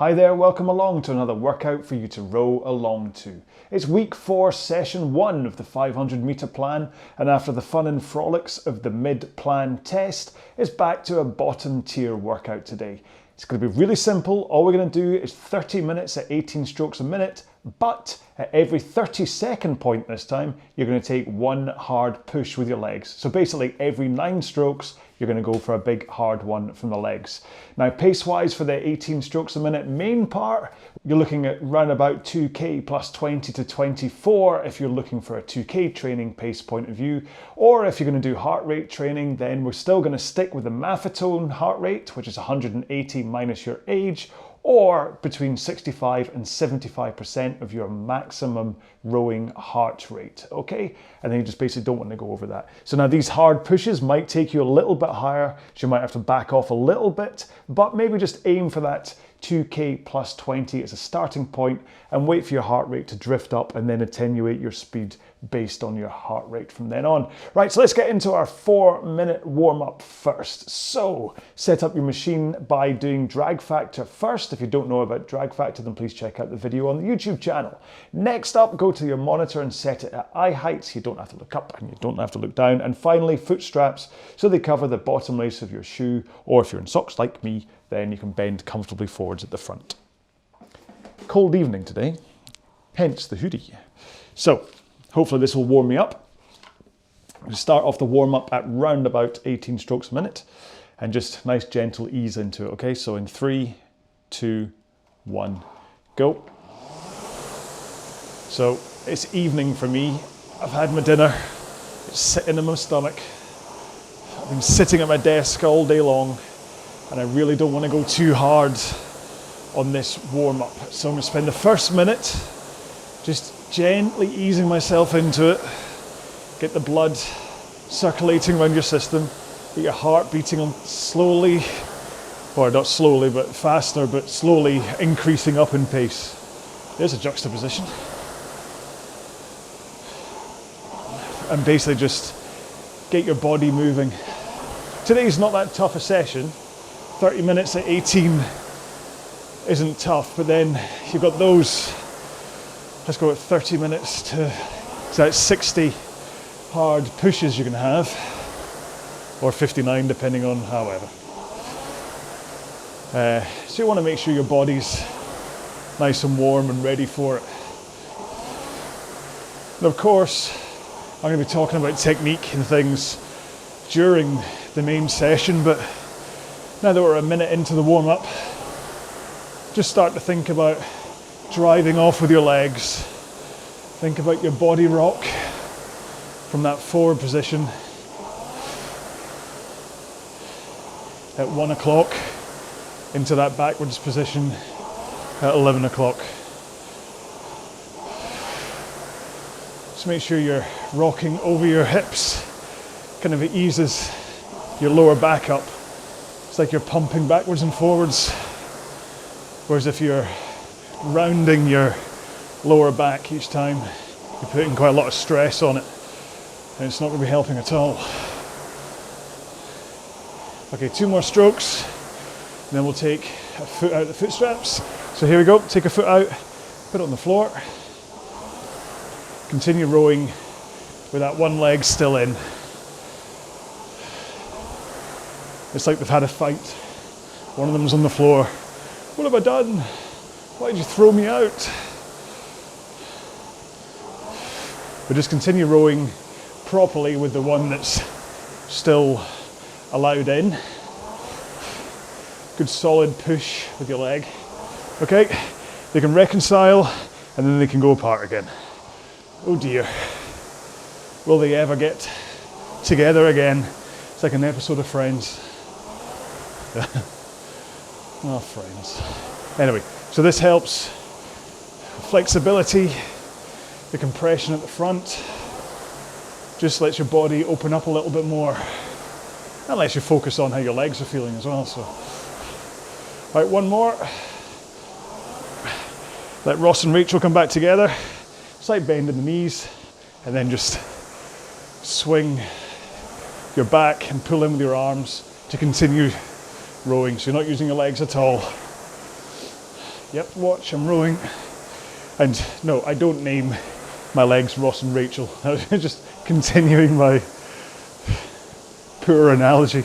Hi there, welcome along to another workout for you to row along to. It's week 4, session 1 of the 500 metre plan, and after the fun and frolics of the mid-plan test, it's back to a bottom tier workout today. It's going to be really simple. All we're going to do is 30 minutes at 18 strokes a minute, but at every 30-second point this time, you're going to take one hard push with your legs. So basically every 9 strokes, you're going to go for a big hard one from the legs. Now pace-wise for the 18 strokes a minute main part, you're looking at round about 2k plus 20 to 24 if you're looking for a 2k training pace point of view. Or if you're going to do heart rate training, then we're still going to stick with the Maffetone heart rate, which is 180 minus your age, or between 65 and 75% of your maximum rowing heart rate, okay? And then you just basically don't want to go over that. So now these hard pushes might take you a little bit higher, so you might have to back off a little bit, but maybe just aim for that 2k plus 20 as a starting point and wait for your heart rate to drift up and then attenuate your speed based on your heart rate from then on. Right, so let's get into our 4-minute warm-up first. So set up your machine by doing drag factor first. If you don't know about drag factor, then please check out the video on the YouTube channel. Next up, go to your monitor and set it at eye height so you don't have to look up and you don't have to look down. And finally, foot straps, so they cover the bottom lace of your shoe, or if you're in socks like me, then you can bend comfortably forwards at the front. Cold evening today, hence the hoodie. So hopefully this will warm me up. I'm going to start off the warm up at round about 18 strokes a minute and just nice gentle ease into it, okay? So in 3, 2, 1, go. So it's evening for me. I've had my dinner, it's sitting in my stomach. I've been sitting at my desk all day long and I really don't want to go too hard on this warm up. So I'm going to spend the first minute just gently easing myself into it. Get the blood circulating around your system, get your heart beating on slowly, or not slowly, but faster, but slowly increasing up in pace. There's a juxtaposition. And basically just get your body moving. Today's not that tough a session. 30 minutes at 18 isn't tough, but then you've got those, let's go at 30 minutes to, so that's 60 hard pushes you're going to have, or 59 depending on however. So you want to make sure your body's nice and warm and ready for it. And of course, I'm going to be talking about technique and things during the main session, but now that we're a minute into the warm-up, just start to think about driving off with your legs. Think about your body rock from that forward position at 1 o'clock into that backwards position at 11 o'clock. Just make sure you're rocking over your hips, kind of eases your lower back up. It's like you're pumping backwards and forwards. Whereas if you're rounding your lower back each time, you're putting quite a lot of stress on it, and it's not going to be helping at all. Okay, 2 more strokes, and then we'll take a foot out of the foot straps. So here we go, take a foot out, put it on the floor. Continue rowing with that one leg still in. It's like they've had a fight. One of them's on the floor. What have I done? Why did you throw me out? But just continue rowing properly with the one that's still allowed in. Good solid push with your leg. Okay, they can reconcile and then they can go apart again. Oh dear. Will they ever get together again? It's like an episode of Friends. Oh, Friends. Anyway, so this helps flexibility, the compression at the front, just lets your body open up a little bit more. That lets you focus on how your legs are feeling as well. So, right, one more. Let Ross and Rachel come back together. Slight bend in the knees, and then just swing your back and pull in with your arms to continue rowing, so you're not using your legs at all. Yep, watch, I'm rowing. And no, I don't name my legs Ross and Rachel. I'm just continuing my poor analogy.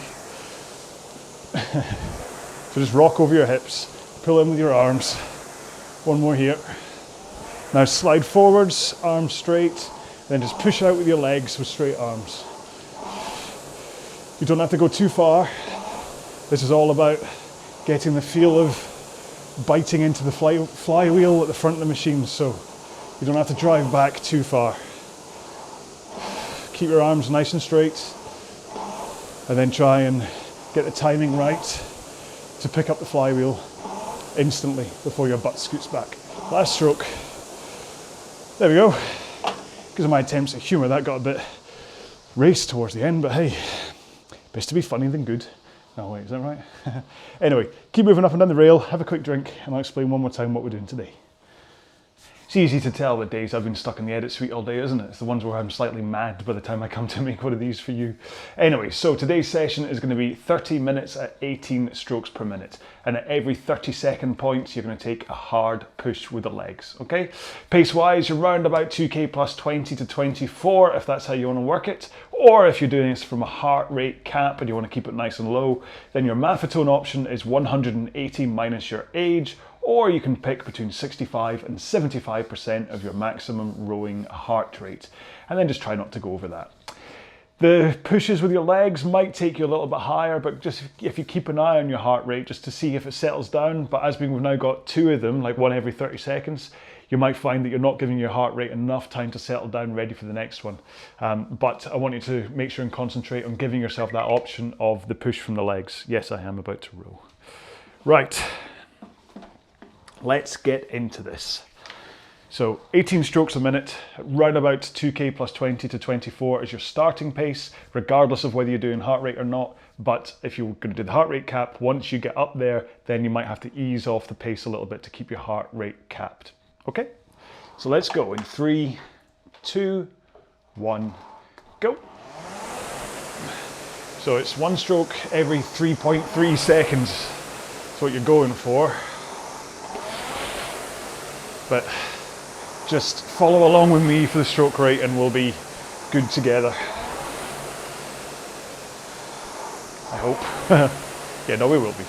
So just rock over your hips, pull in with your arms. One more here. Now slide forwards, arms straight, then just push out with your legs with straight arms. You don't have to go too far. This is all about getting the feel of biting into the flywheel at the front of the machine, so you don't have to drive back too far. Keep your arms nice and straight, and then try and get the timing right to pick up the flywheel instantly before your butt scoots back. Last stroke. There we go. Because of my attempts at humour, that got a bit raced towards the end, but hey, best to be funny than good. No, wait, is that right? Anyway, keep moving up and down the rail, have a quick drink, and I'll explain one more time what we're doing today. It's easy to tell the days I've been stuck in the edit suite all day, isn't it? It's the ones where I'm slightly mad by the time I come to make one of these for you. Anyway, so today's session is going to be 30 minutes at 18 strokes per minute. And at every 30-second points, you're going to take a hard push with the legs, okay? Pace-wise, you're round about 2K plus 20 to 24, if that's how you want to work it. Or if you're doing this from a heart rate cap and you want to keep it nice and low, then your Maffetone option is 180 minus your age, or you can pick between 65 and 75% of your maximum rowing heart rate, and then just try not to go over that. The pushes with your legs might take you a little bit higher, but just if you keep an eye on your heart rate just to see if it settles down. But as we've now got two of them, like one every 30 seconds, you might find that you're not giving your heart rate enough time to settle down ready for the next one. But I want you to make sure and concentrate on giving yourself that option of the push from the legs. Yes, I am about to row. Right. Let's get into this. So 18 strokes a minute, round about 2K plus 20 to 24 is your starting pace, regardless of whether you're doing heart rate or not. But if you're going to do the heart rate cap, once you get up there, then you might have to ease off the pace a little bit to keep your heart rate capped. Okay, so let's go in 3, 2, 1, go. So it's one stroke every 3.3 seconds. That's what you're going for. But just follow along with me for the stroke rate and we'll be good together. I hope. Yeah, no, we will be.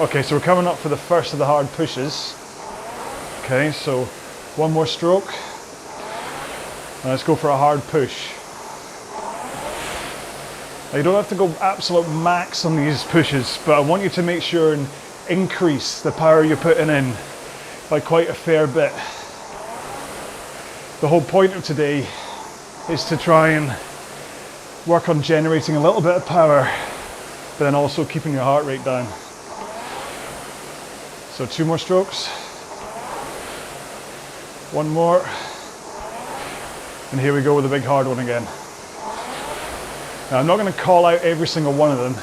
Okay, so we're coming up for the first of the hard pushes. Okay, so one more stroke. And let's go for a hard push. Now, you don't have to go absolute max on these pushes, but I want you to make sure and increase the power you're putting in by quite a fair bit. The whole point of today is to try and work on generating a little bit of power, but then also keeping your heart rate down. So 2 more strokes. 1 more. And here we go with the big hard one again. Now I'm not going to call out every single one of them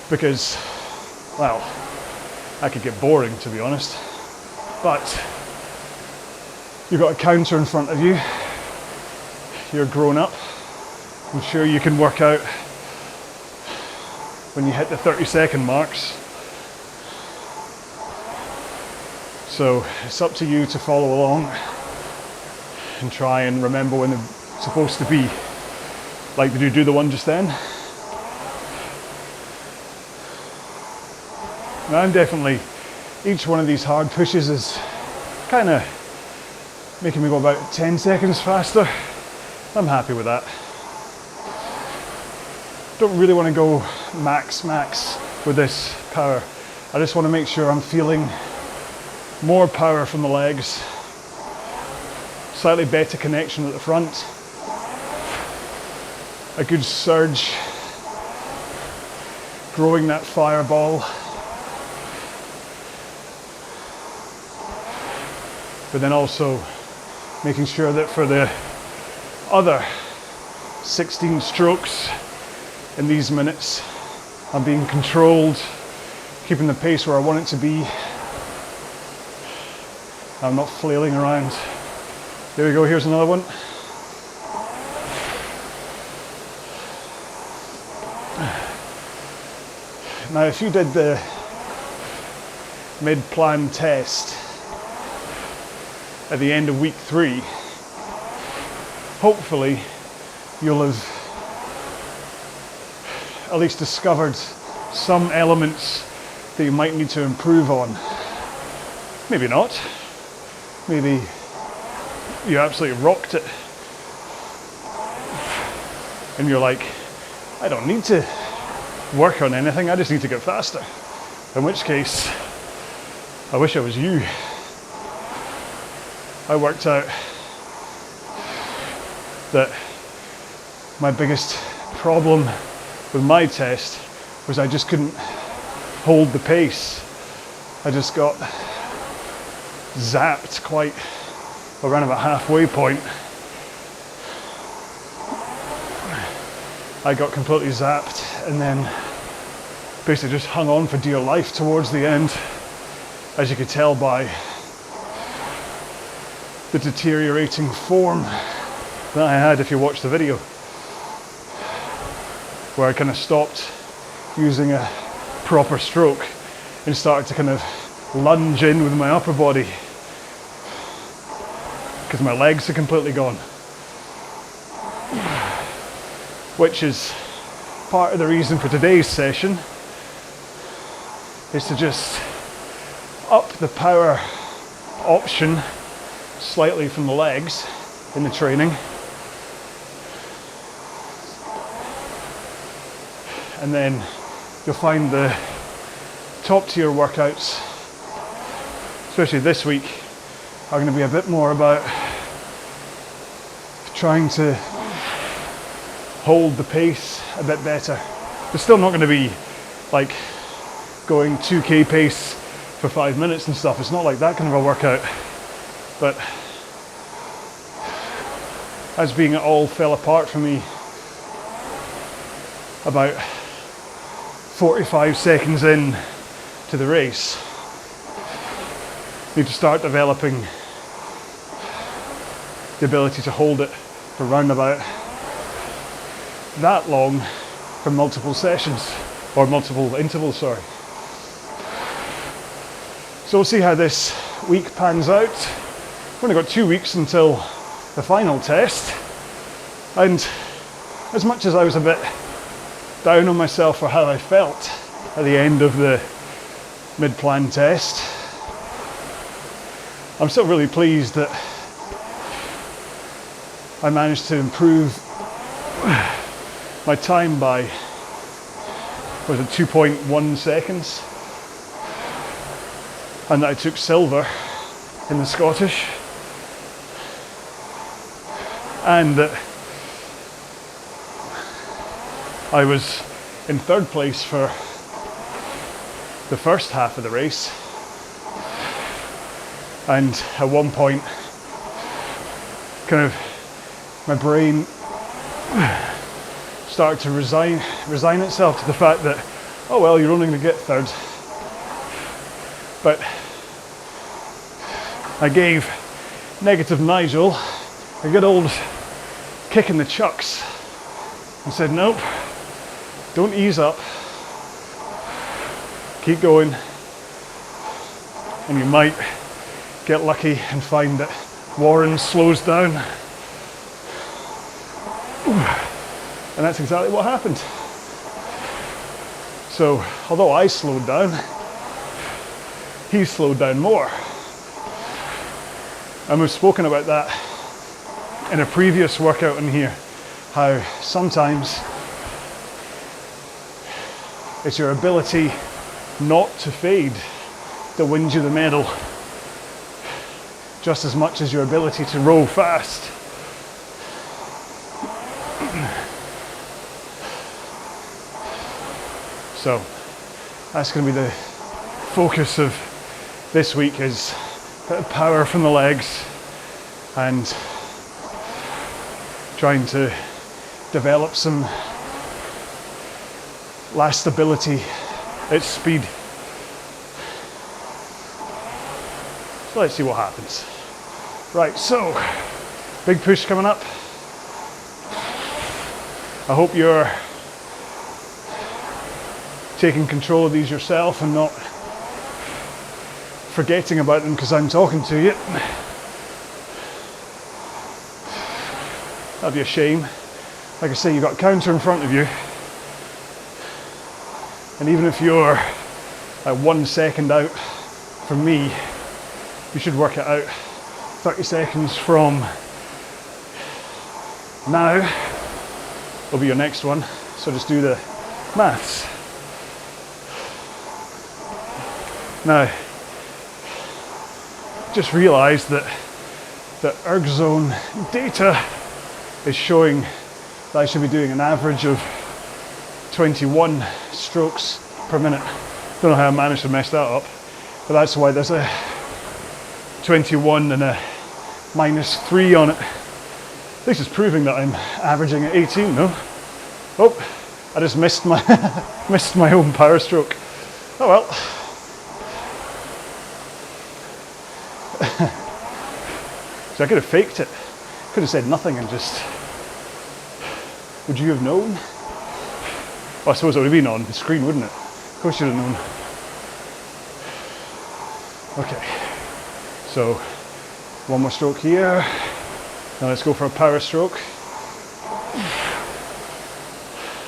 because, well, that could get boring, to be honest. But you've got a counter in front of you. You're grown up. I'm sure you can work out when you hit the 30-second marks. So it's up to you to follow along and try and remember when they're supposed to be. Like, did you do the one just then? Now I'm definitely, each one of these hard pushes is kind of making me go about 10 seconds faster. I'm happy with that. Don't really want to go max with this power. I just want to make sure I'm feeling more power from the legs, slightly better connection at the front, a good surge, growing that fireball, but then also making sure that for the other 16 strokes in these minutes, I'm being controlled, keeping the pace where I want it to be. I'm not flailing around. There we go, here's another one. Now if you did the mid-plan test at the end of week 3, hopefully you'll have at least discovered some elements that you might need to improve on. Maybe not. Maybe you absolutely rocked it and you're like, I don't need to work on anything, I just need to get faster. In which case, I wish I was you. I worked out that my biggest problem with my test was I just couldn't hold the pace. I just got zapped quite around about halfway point. I got completely zapped and then basically just hung on for dear life towards the end, as you could tell by the deteriorating form that I had if you watch the video, where I kind of stopped using a proper stroke and started to kind of lunge in with my upper body because my legs are completely gone. Which is part of the reason for today's session, is to just up the power option slightly from the legs in the training, and then you'll find the top tier workouts, especially this week, are going to be a bit more about trying to hold the pace a bit better. They're still not going to be like going 2k pace for 5 minutes and stuff. It's not like that kind of a workout. But as being it all fell apart for me about 45 seconds in to the race, I need to start developing the ability to hold it for round about that long for multiple sessions, or multiple intervals, sorry. So we'll see how this week pans out. We've only got 2 weeks until the final test, and as much as I was a bit down on myself for how I felt at the end of the mid-plan test, I'm still really pleased that I managed to improve my time by, was it 2.1 seconds, and that I took silver in the Scottish, and that I was in 3rd place for the first half of the race, and at one point kind of my brain started to resign itself to the fact that, oh well, you're only going to get 3rd. But I gave negative Nigel a good old kick in the chucks and said, nope, don't ease up, keep going, and you might get lucky and find that Warren slows down. And that's exactly what happened. So, although I slowed down, he slowed down more. And we've spoken about that in a previous workout in here, how sometimes it's your ability not to fade that wins you the medal, just as much as your ability to row fast. So that's going to be the focus of this week, is a bit of power from the legs and trying to develop some lastability at speed. So let's see what happens. Right, so big push coming up. I hope you're taking control of these yourself and not forgetting about them because I'm talking to you. That'd be a shame. Like I say, you've got a counter in front of you, and even if you're 1 second out from me, you should work it out. 30 seconds from now will be your next one, so just do the maths. Now, just realised that the erg zone data is showing that I should be doing an average of 21 strokes per minute. Don't know how I managed to mess that up, but that's why there's a 21 and a -3 on it. This is proving that I'm averaging at 18, no? Oh, I just missed my missed my own power stroke. Oh well. So I could have faked it. Could have said nothing and just... Would you have known? Well, I suppose it would have been on the screen, wouldn't it? Of course you'd have known. Okay. So, one more stroke here. Now let's go for a power stroke.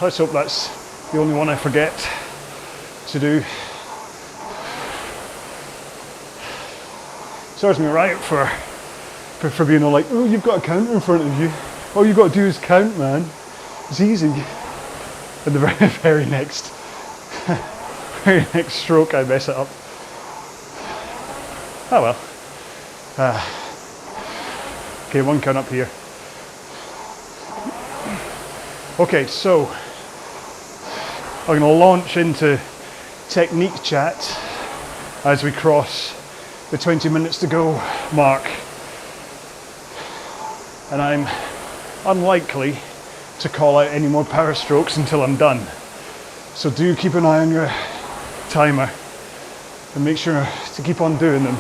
Let's hope that's the only one I forget to do. Serves me right for being all like, oh, you've got a counter in front of you. All you've got to do is count, man. It's easy. And the very next stroke I mess it up. Oh well. Okay, one count up here. Okay, so I'm going to launch into technique chat as we cross the 20 minutes to go mark. And I'm unlikely to call out any more power strokes until I'm done. So do keep an eye on your timer and make sure to keep on doing them.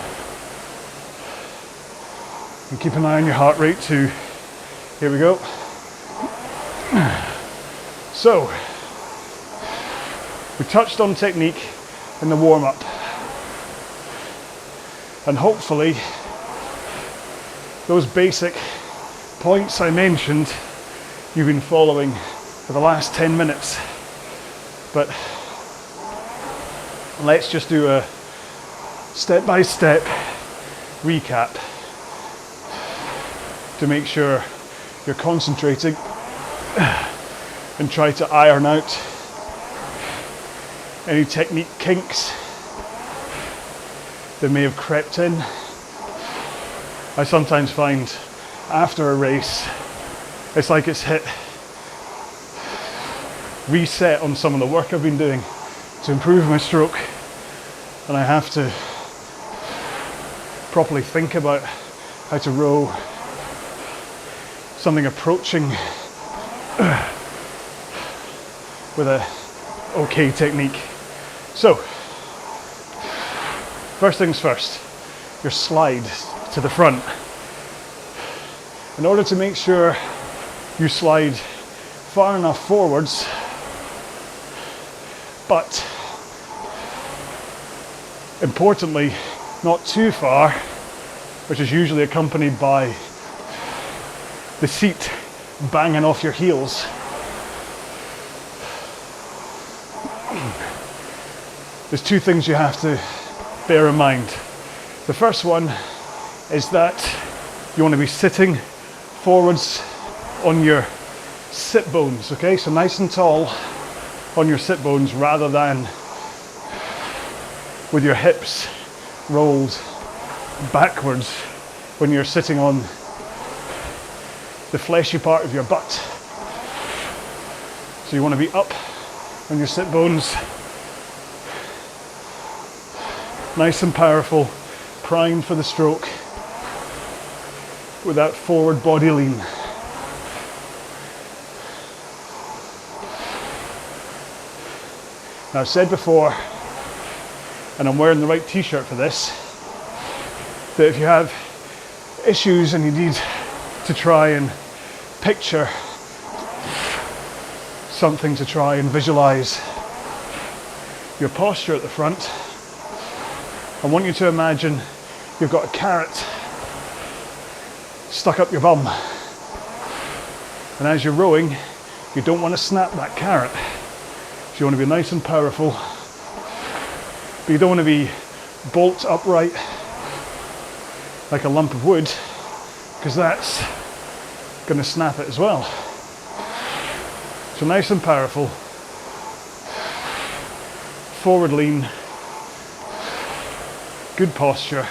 And keep an eye on your heart rate too. Here we go. So, we touched on technique in the warm-up. And hopefully, those basic points I mentioned, you've been following for the last 10 minutes. But let's just do a step-by-step recap to make sure you're concentrating and try to iron out any technique kinks that may have crept in. I sometimes find after a race, it's like it's hit reset on some of the work I've been doing to improve my stroke, and I have to properly think about how to row something approaching with a okay technique. So, first things first, your slide to the front. In order to make sure you slide far enough forwards, but importantly, not too far, which is usually accompanied by the seat banging off your heels. There's two things you have to bear in mind. The first one is that you want to be sitting forwards on your sit bones, okay? So nice and tall on your sit bones rather than with your hips rolled backwards when you're sitting on the fleshy part of your butt. So you want to be up on your sit bones, nice and powerful, primed for the stroke with that forward body lean. Now I've said before, and I'm wearing the right t-shirt for this, that if you have issues and you need to try and picture something to try and visualize your posture at the front, I want you to imagine you've got a carrot stuck up your bum. And as you're rowing, you don't want to snap that carrot. So you want to be nice and powerful, but you don't want to be bolt upright like a lump of wood, because that's going to snap it as well. So nice and powerful, forward lean, good posture,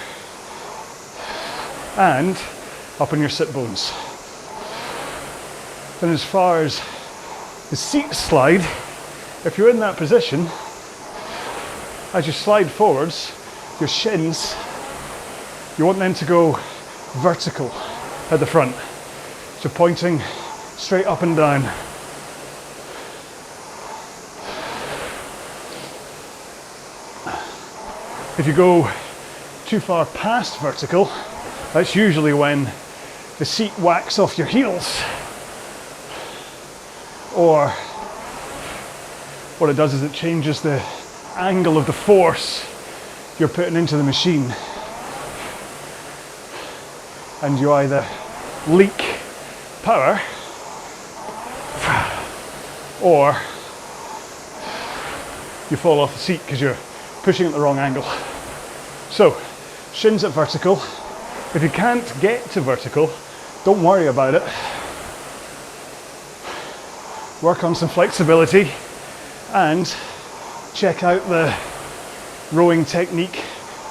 and up on your sit bones. And as far as the seat slide, if you're in that position, as you slide forwards, your shins, you want them to go vertical at the front. So pointing straight up and down. If you go too far past vertical, that's usually when the seat whacks off your heels. Or what it does is it changes the angle of the force you're putting into the machine. And you either leak power or you fall off the seat because you're pushing at the wrong angle. So, shins at vertical. If you can't get to vertical, don't worry about it. Work on some flexibility and check out the rowing technique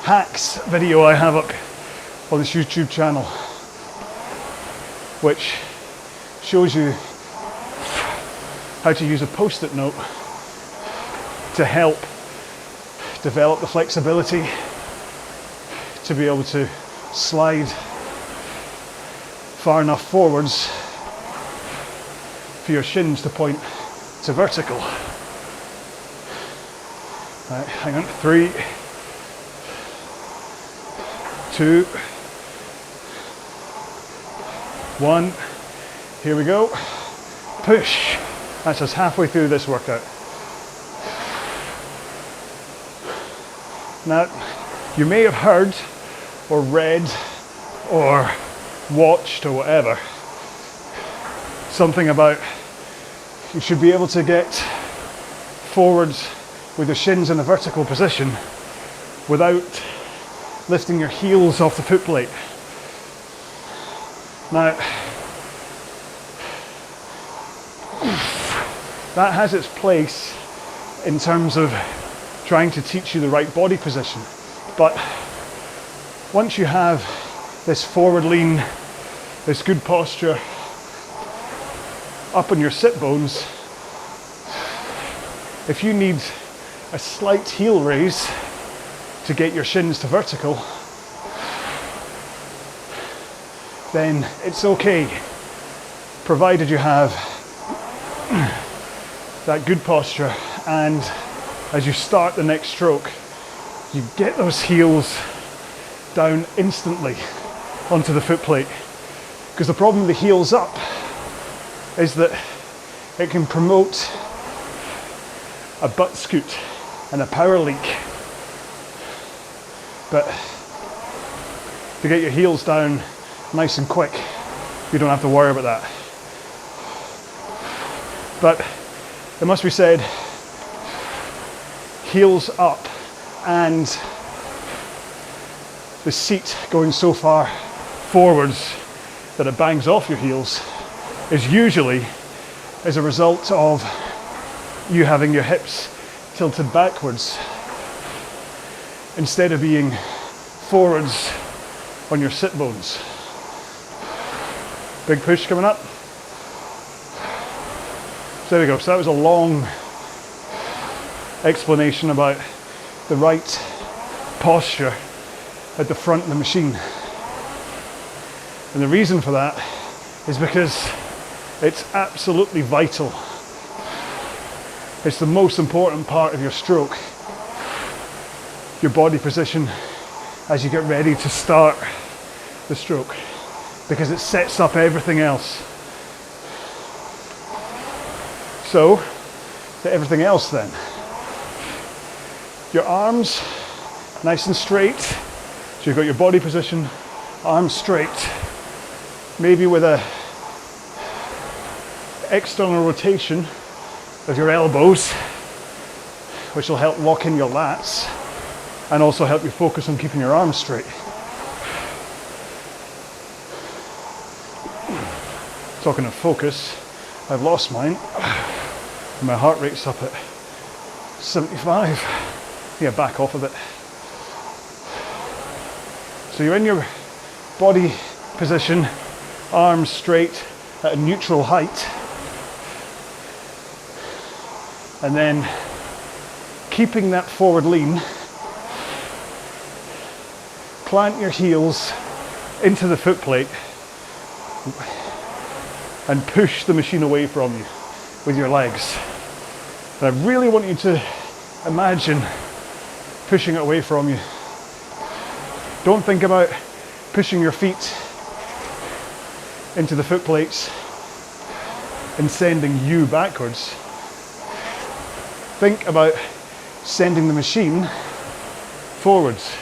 hacks video I have up on this YouTube channel, which shows you how to use a post-it note to help develop the flexibility to be able to slide far enough forwards for your shins to point to vertical. Right, hang on, 3, 2, 1, here we go, push. That's us halfway through this workout. Now, you may have heard or read or watched or whatever something about you should be able to get forwards with your shins in a vertical position without lifting your heels off the foot plate. Now, that has its place in terms of trying to teach you the right body position, but once you have this forward lean, this good posture up on your sit bones, if you need a slight heel raise to get your shins to vertical, then it's okay, provided you have that good posture, and as you start the next stroke, you get those heels down instantly onto the foot plate. Because the problem with the heels up is that it can promote a butt scoot and a power leak. But to get your heels down nice and quick, you don't have to worry about that. But it must be said, heels up and the seat going so far forwards that it bangs off your heels is usually as a result of you having your hips tilted backwards instead of being forwards on your sit bones. Big push coming up. So there we go. So that was a long explanation about the right posture at the front of the machine. And the reason for that is because it's absolutely vital. It's the most important part of your stroke, your body position as you get ready to start the stroke, because it sets up everything else. So, to everything else then. Your arms nice and straight. So you've got your body position, arms straight, maybe with a external rotation of your elbows, which will help lock in your lats and also help you focus on keeping your arms straight. Talking of focus, I've lost mine. My heart rate's up at 75. Yeah, back off a bit. So you're in your body position, arms straight at a neutral height. And then keeping that forward lean, plant your heels into the foot plate and push the machine away from you with your legs. And I really want you to imagine pushing it away from you. Don't think about pushing your feet into the foot plates and sending you backwards. Think about sending the machine forwards.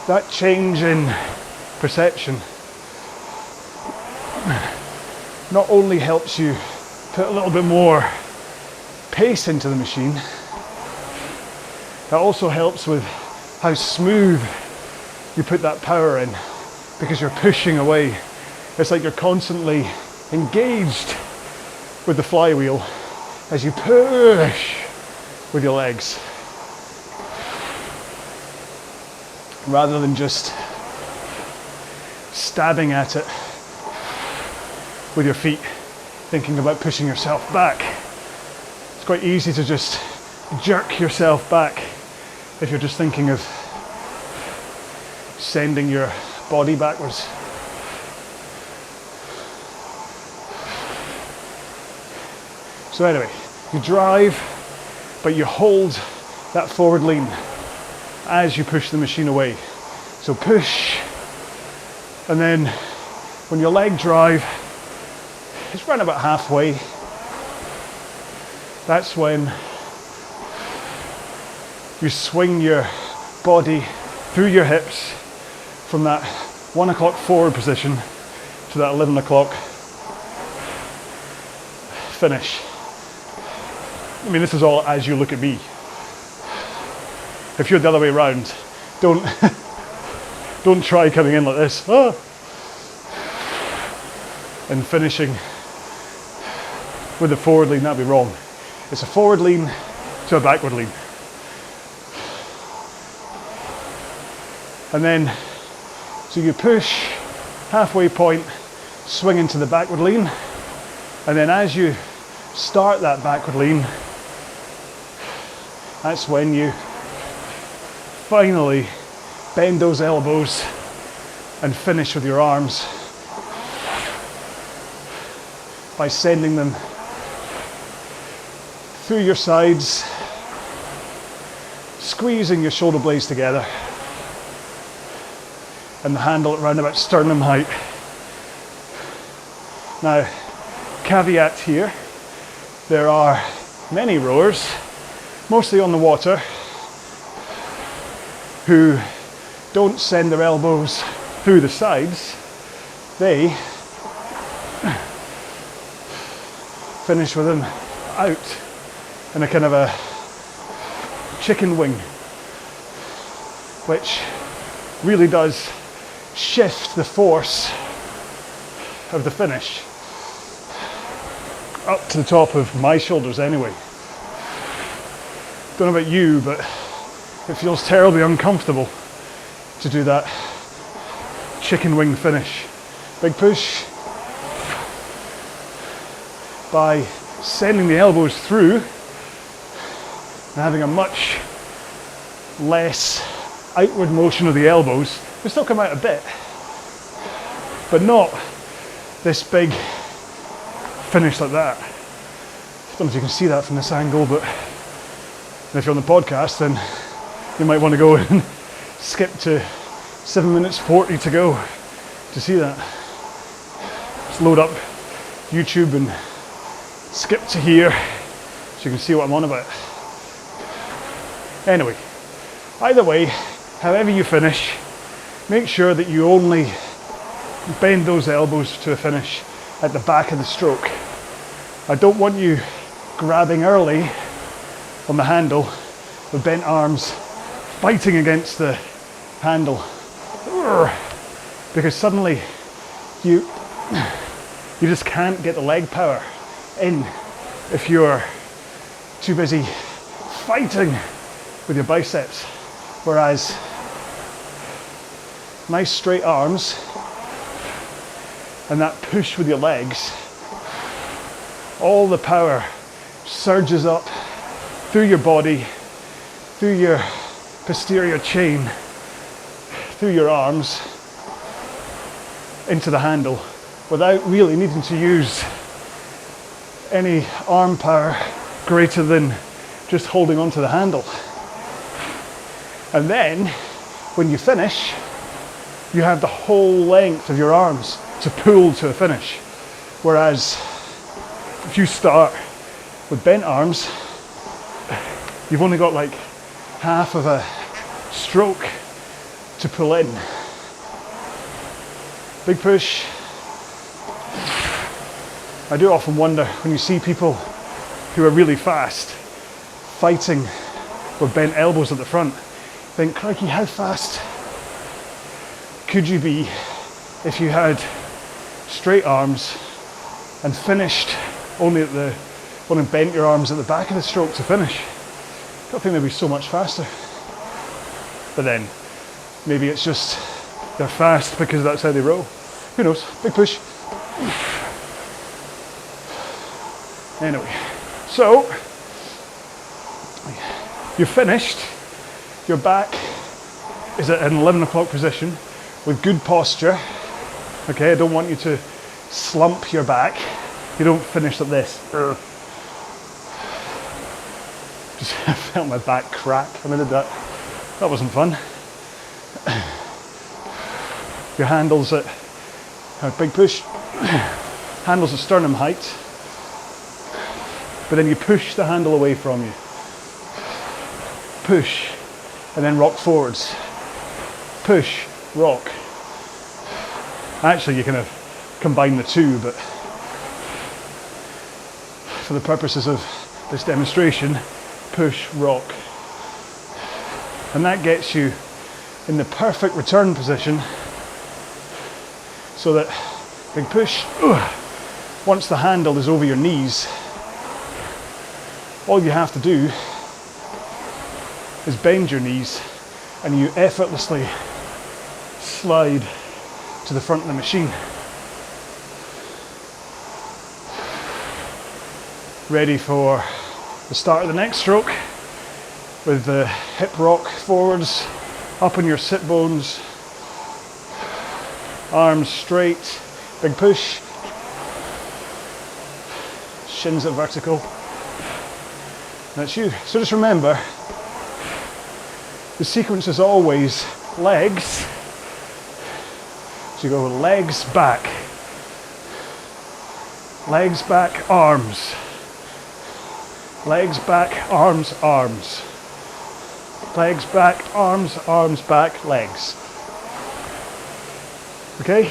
That change in perception not only helps you put a little bit more pace into the machine, that also helps with how smooth you put that power in, because you're pushing away. It's like you're constantly engaged with the flywheel as you push with your legs, rather than just stabbing at it with your feet, thinking about pushing yourself back. It's quite easy to just jerk yourself back if you're just thinking of sending your body backwards. So anyway, you drive, but you hold that forward lean as you push the machine away. So push, and then when your leg drive is around about halfway, that's when you swing your body through your hips from that 1 o'clock forward position to that 11 o'clock finish. I mean, this is all as you look at me. If you're the other way around, don't try coming in like this and finishing with a forward lean. That'd be wrong. It's a forward lean to a backward lean. And then, so you push, halfway point, swing into the backward lean, and then as you start that backward lean, that's when you finally bend those elbows and finish with your arms by sending them through your sides, squeezing your shoulder blades together, and the handle around about sternum height. Now, caveat here, there are many rowers, mostly on the water, who don't send their elbows through the sides. They finish with them out in a kind of a chicken wing, which really does shift the force of the finish up to the top of my shoulders anyway. Don't know about you, but it feels terribly uncomfortable to do that chicken wing finish. Big push by sending the elbows through and having a much less outward motion of the elbows. They still come out a bit, but not this big finish like that. I don't know if you can see that from this angle, but if you're on the podcast, then you might want to go and skip to 7 minutes 40 to go to see that. Just load up YouTube and skip to here so you can see what I'm on about. Anyway, either way, however you finish, make sure that you only bend those elbows to a finish at the back of the stroke. I don't want you grabbing early on the handle with bent arms, fighting against the handle, because suddenly you just can't get the leg power in if you're too busy fighting with your biceps. Whereas nice straight arms and that push with your legs, all the power surges up through your body, through your posterior chain, through your arms, into the handle, without really needing to use any arm power greater than just holding onto the handle. And then, when you finish, you have the whole length of your arms to pull to a finish. Whereas, if you start with bent arms, you've only got like half of a stroke to pull in. Big push. I do often wonder when you see people who are really fast fighting with bent elbows at the front, think, crikey, how fast could you be if you had straight arms and finished only at the one and bent your arms at the back of the stroke to finish? I don't think they'd be so much faster. But then maybe it's just they're fast because that's how they row. Who knows? Big push. Anyway, so you're finished. Your back is at an 11 o'clock position with good posture. Okay, I don't want you to slump your back. You don't finish like this. Just felt my back crack when I did that. That wasn't fun. Your handles at a big push. Handles at sternum height. But then you push the handle away from you. Push, and then rock forwards. Push, rock. Actually, you kind of combine the two, but for the purposes of this demonstration, push, rock. And that gets you in the perfect return position so that big push, once the handle is over your knees, all you have to do is bend your knees and you effortlessly slide to the front of the machine. Ready for the start of the next stroke with the hip rock forwards, up on your sit bones, arms straight, big push, shins at vertical. That's you. So just remember, the sequence is always legs. So you go legs, back, arms, legs, back, arms, arms, legs, back, arms, arms, back, legs. Okay?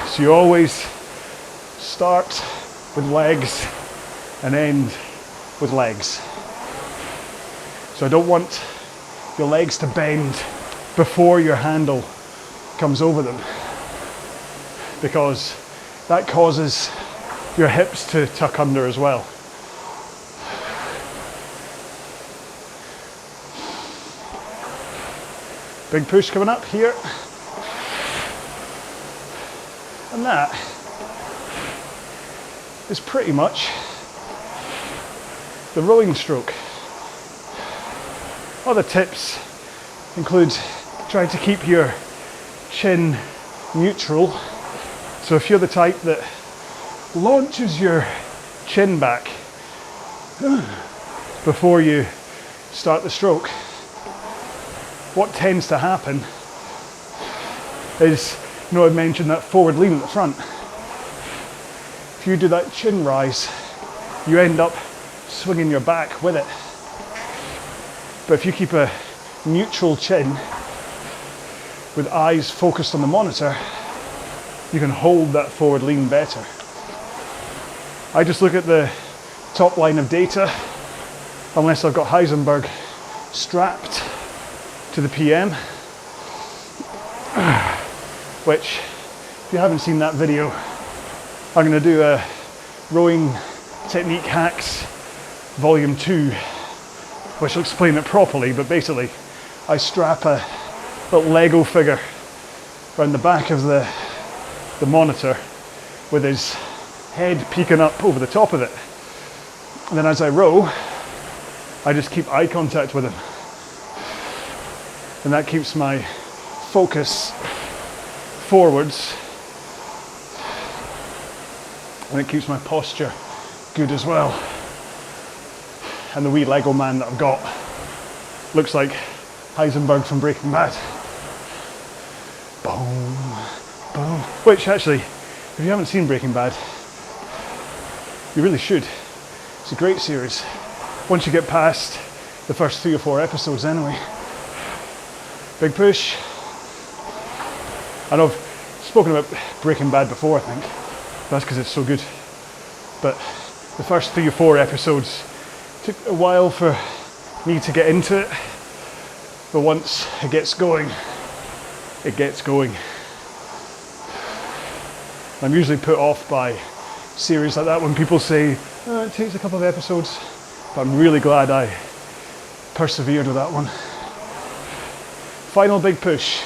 So you always start with legs and end with legs. So I don't want your legs to bend before your handle comes over them, because that causes your hips to tuck under as well. Big push coming up here. And that is pretty much the rowing stroke. Other tips include trying to keep your chin neutral. So if you're the type that launches your chin back before you start the stroke, what tends to happen is, you know, I mentioned that forward lean at the front. If you do that chin rise you end up swinging your back with it. But if you keep a neutral chin with eyes focused on the monitor, you can hold that forward lean better. I just look at the top line of data, unless I've got Heisenberg strapped to the PM, which, if you haven't seen that video, I'm going to do a rowing technique hacks volume 2, which will explain it properly. But basically I strap a little Lego figure around the back of the monitor with his head peeking up over the top of it, and then as I row I just keep eye contact with him, and that keeps my focus forwards, and it keeps my posture good as well. And the wee Lego man that I've got looks like Heisenberg from Breaking Bad. Boom, boom. Which actually, if you haven't seen Breaking Bad, you really should. It's a great series. Once you get past the first 3 or 4 episodes anyway. Big push. I know I've spoken about Breaking Bad before, I think. That's because it's so good. But the first 3 or 4 episodes took a while for me to get into it. But once it gets going, it gets going. I'm usually put off by series like that when people say, oh, it takes a couple of episodes. But I'm really glad I persevered with that one. Final big push.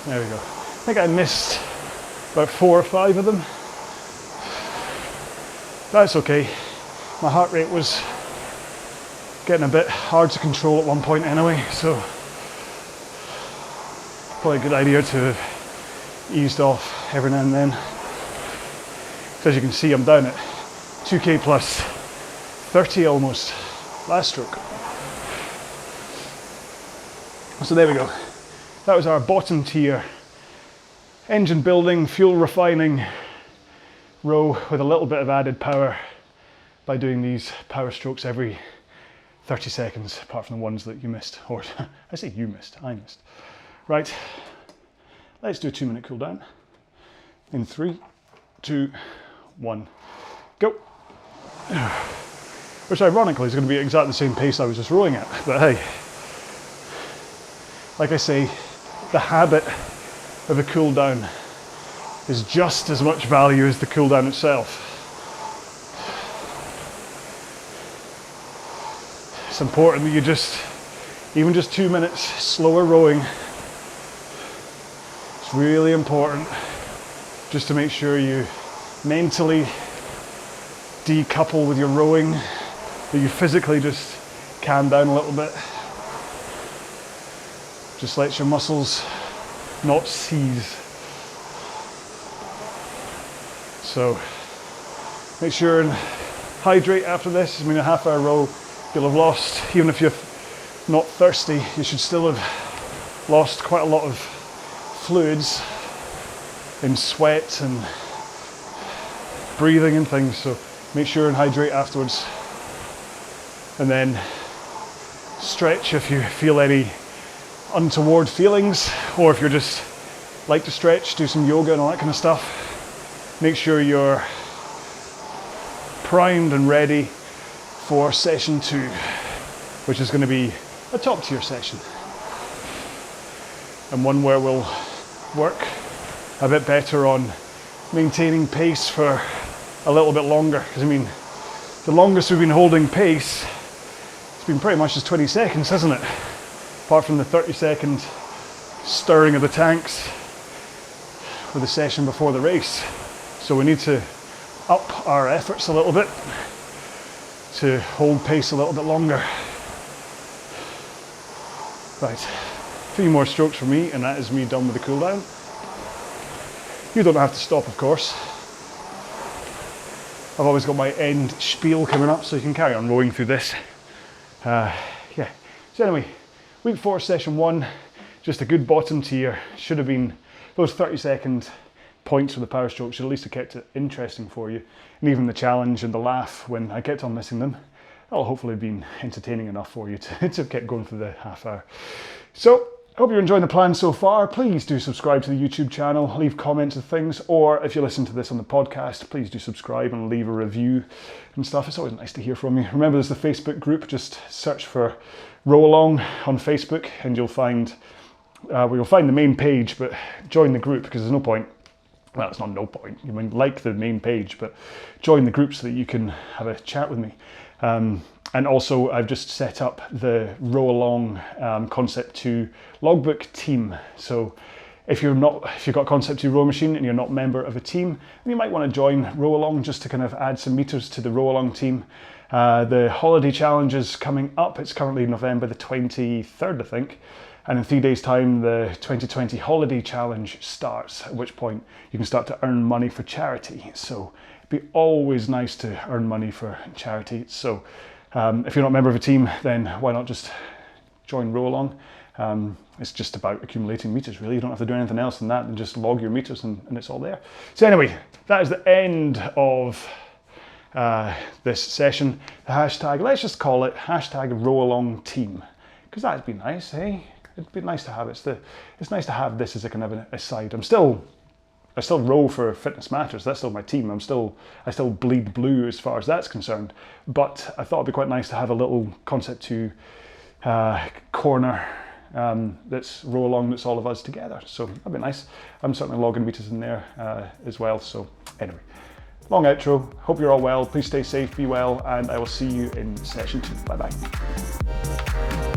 There we go. I think I missed about 4 or 5 of them. That's okay. My heart rate was getting a bit hard to control at one point anyway, so probably a good idea to have eased off every now and then. As you can see, I'm down at 2k plus 30 almost last stroke. So there we go. That was our bottom tier engine building, fuel refining row with a little bit of added power by doing these power strokes every 30 seconds, apart from the ones that you missed, or I say you missed, I missed. Right, let's do a 2-minute cool down. In 3, 2, 1, go. Which ironically is going to be exactly the same pace I was just rowing at, but hey, like I say, the habit of a cool down is just as much value as the cool down itself. It's important that you even just 2 minutes slower rowing, it's really important just to make sure you mentally decouple with your rowing, that you physically just calm down a little bit. Just let your muscles not seize. So make sure and hydrate after this. I mean, a half-hour row you'll have lost, even if you're not thirsty, you should still have lost quite a lot of fluids in sweat and breathing and things. So make sure and hydrate afterwards. And then stretch if you feel any untoward feelings, or if you're just like to stretch, do some yoga and all that kind of stuff. Make sure you're primed and ready for session 2, which is going to be a top tier session, and one where we'll work a bit better on maintaining pace for a little bit longer, because I mean, the longest we've been holding pace, it's been pretty much just 20 seconds, hasn't it? Apart from the 30-second stirring of the tanks for the session before the race. So we need to up our efforts a little bit to hold pace a little bit longer. Right, 3 more strokes for me, and that is me done with the cool down. You don't have to stop, of course. I've always got my end spiel coming up, so you can carry on rowing through this. Yeah. So anyway, week 4, session 1, just a good bottom tier. Should have been those 30-second points for the power strokes, at least I kept it interesting for you. And even the challenge and the laugh when I kept on missing them, that'll hopefully have been entertaining enough for you to keep going for the half hour. So, I hope you're enjoying the plan so far. Please do subscribe to the YouTube channel, leave comments and things, or if you listen to this on the podcast, please do subscribe and leave a review and stuff. It's always nice to hear from you. Remember, there's the Facebook group. Just search for RowAlong on Facebook and you'll find the main page, but join the group because there's no point. Well, it's not no point. You mean like the main page, but join the group so that you can have a chat with me. And also, I've just set up the RowAlong Concept 2 logbook team. So if you've got Concept 2 row machine and you're not a member of a team, then you might want to join RowAlong just to kind of add some meters to the RowAlong team. The holiday challenge is coming up. It's currently November the 23rd, I think. And in 3 days' time, the 2020 holiday challenge starts, at which point you can start to earn money for charity. So it'd be always nice to earn money for charity. So if you're not a member of a team, then why not just join RowAlong? It's just about accumulating meters, really. You don't have to do anything else than that, and just log your meters and it's all there. So anyway, that is the end of this session. The hashtag, let's just call it hashtag RowAlongTeam, because that'd be nice, eh? It'd be nice to have it. It's nice to have this as a kind of an aside. I still row for Fitness Matters. That's still my team. I still bleed blue as far as that's concerned. But I thought it'd be quite nice to have a little Concept 2 corner that's RowAlong, that's all of us together. So that'd be nice. I'm certainly logging meters in there as well. So anyway, long outro. Hope you're all well. Please stay safe, be well, and I will see you in session 2. Bye bye.